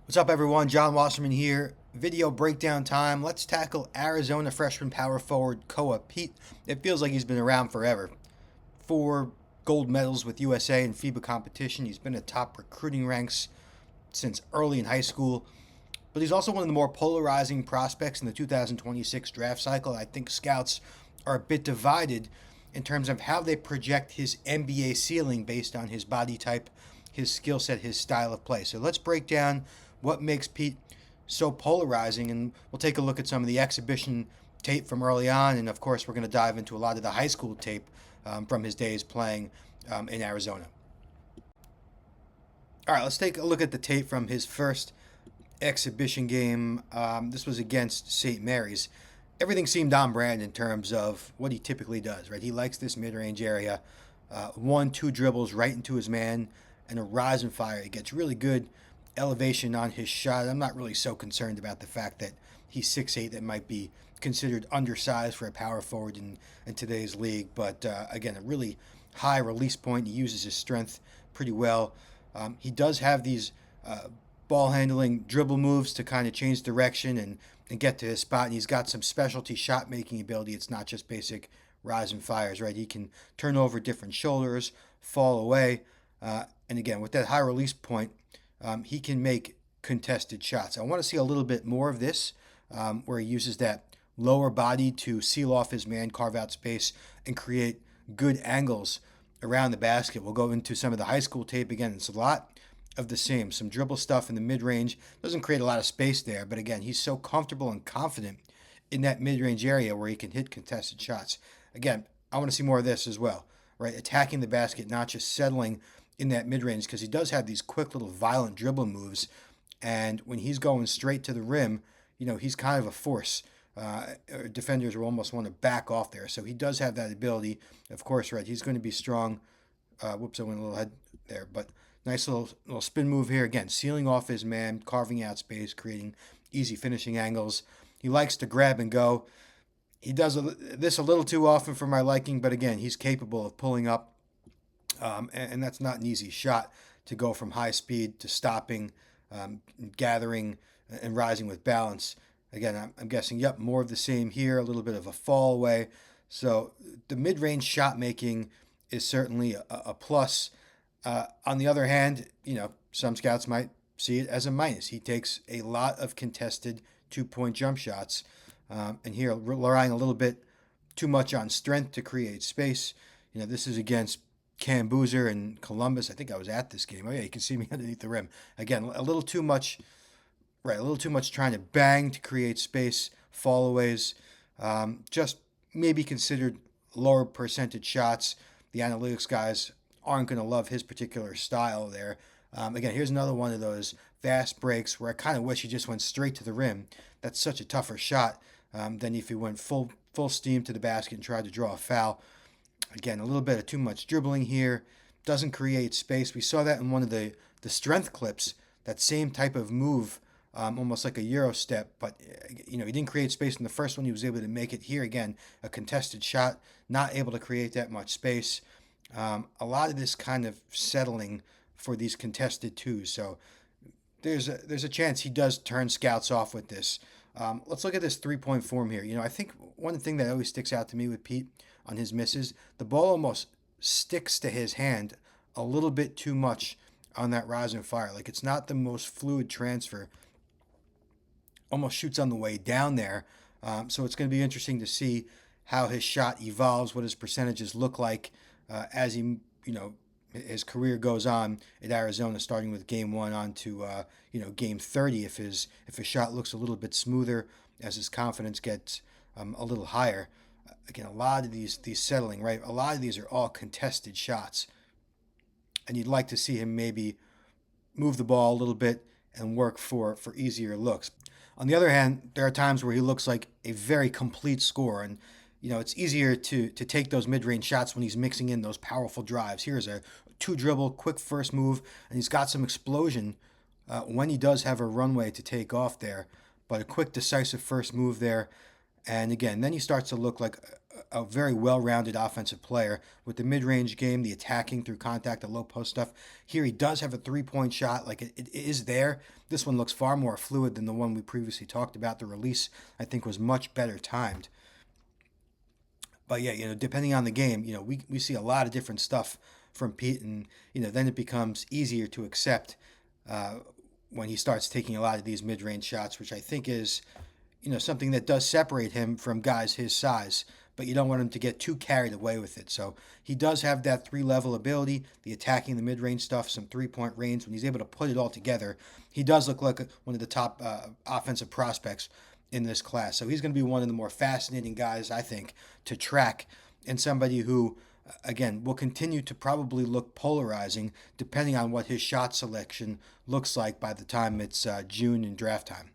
What's up, everyone? John Wasserman here. Video breakdown time. Let's tackle Arizona freshman power forward Koa Peat. It feels like he's been around forever. 4 gold medals with USA in FIBA competition. He's been at top recruiting ranks since early in high school. But he's also one of the more polarizing prospects in the 2026 draft cycle. I think scouts are a bit divided in terms of how they project his NBA ceiling based on his body type, his skill set, his style of play. So let's break down what makes Pete so polarizing, and we'll take a look at some of the exhibition tape from early on, and of course, we're going to dive into a lot of the high school tape from his days playing in Arizona. All right, let's take a look at the tape from his first exhibition game. This was against St. Mary's. Everything seemed on brand in terms of what he typically does, right? He likes this mid-range area. 1, 2 dribbles right into his man and a rise and fire. He gets really good elevation on his shot. I'm not really so concerned about the fact that he's 6'8", that might be considered undersized for a power forward in today's league. But again, a really high release point. He uses his strength pretty well. He does have these ball handling dribble moves to kind of change direction and get to his spot. And he's got some specialty shot making ability. It's not just basic rise and fires, right? He can turn over different shoulders, fall away. And again, with that high release point, he can make contested shots. I want to see a little bit more of this, where he uses that lower body to seal off his man, carve out space, and create good angles around the basket. We'll go into some of the high school tape again. It's a lot of the same. Some dribble stuff in the mid-range. Doesn't create a lot of space there, but again, he's so comfortable and confident in that mid-range area where he can hit contested shots. Again, I want to see more of this as well, right? Attacking the basket, not just settling in that mid-range, because he does have these quick little violent dribble moves, and when he's going straight to the rim, he's kind of a force. Defenders will almost want to back off there, so he does have that ability. Of course, right, he's going to be strong. Whoops, I went a little head there, but nice little spin move here. Again, sealing off his man, carving out space, creating easy finishing angles. He likes to grab and go. He does this a little too often for my liking, but again, he's capable of pulling up. And that's not an easy shot to go from high speed to stopping, gathering, and rising with balance. Again, I'm guessing, yep, more of the same here, a little bit of a fall away. So the mid-range shot making is certainly a plus. On the other hand, some scouts might see it as a minus. He takes a lot of contested 2-point jump shots, and here relying a little bit too much on strength to create space. This is against Cam Boozer and Columbus. I think I was at this game. Oh yeah, you can see me underneath the rim. Again, a little too much, right? A little too much trying to bang to create space, fallaways. Just maybe considered lower percentage shots. The analytics guys aren't going to love his particular style there. Again, here's another one of those fast breaks where I kind of wish he just went straight to the rim. That's such a tougher shot than if he went full steam to the basket and tried to draw a foul. Again, a little bit of too much dribbling here. Doesn't create space. We saw that in one of the strength clips, that same type of move, almost like a Euro step. But, he didn't create space in the first one. He was able to make it here. Again, a contested shot, not able to create that much space. A lot of this kind of settling for these contested twos. So there's a chance he does turn scouts off with this. Let's look at this three-point form here. I think one thing that always sticks out to me with Pete on his misses, the ball almost sticks to his hand a little bit too much on that rise and fire. Like, it's not the most fluid transfer. Almost shoots on the way down there. So it's going to be interesting to see how his shot evolves, what his percentages look like as he, his career goes on at Arizona, starting with game 1 on to game 30. If his shot looks a little bit smoother as his confidence gets a little higher. Again, a lot of these settling, right? A lot of these are all contested shots, and you'd like to see him maybe move the ball a little bit and work for easier looks. On the other hand, there are times where he looks like a very complete scorer, and it's easier to take those mid-range shots when he's mixing in those powerful drives. Here's a 2-dribble, quick first move, and he's got some explosion when he does have a runway to take off there, but a quick, decisive first move there. And again, then he starts to look like a very well-rounded offensive player with the mid-range game, the attacking through contact, the low post stuff. Here he does have a three-point shot, like it is there. This one looks far more fluid than the one we previously talked about. The release, I think, was much better timed. But yeah, depending on the game, we see a lot of different stuff from Pete, and then it becomes easier to accept uh, when he starts taking a lot of these mid-range shots, which I think is something that does separate him from guys his size, but you don't want him to get too carried away with it. So he does have that three-level ability, the attacking, the mid-range stuff, some three-point range. When he's able to put it all together, he does look like one of the top offensive prospects in this class. So he's going to be one of the more fascinating guys, I think, to track, and somebody who, again, will continue to probably look polarizing depending on what his shot selection looks like by the time it's June and draft time.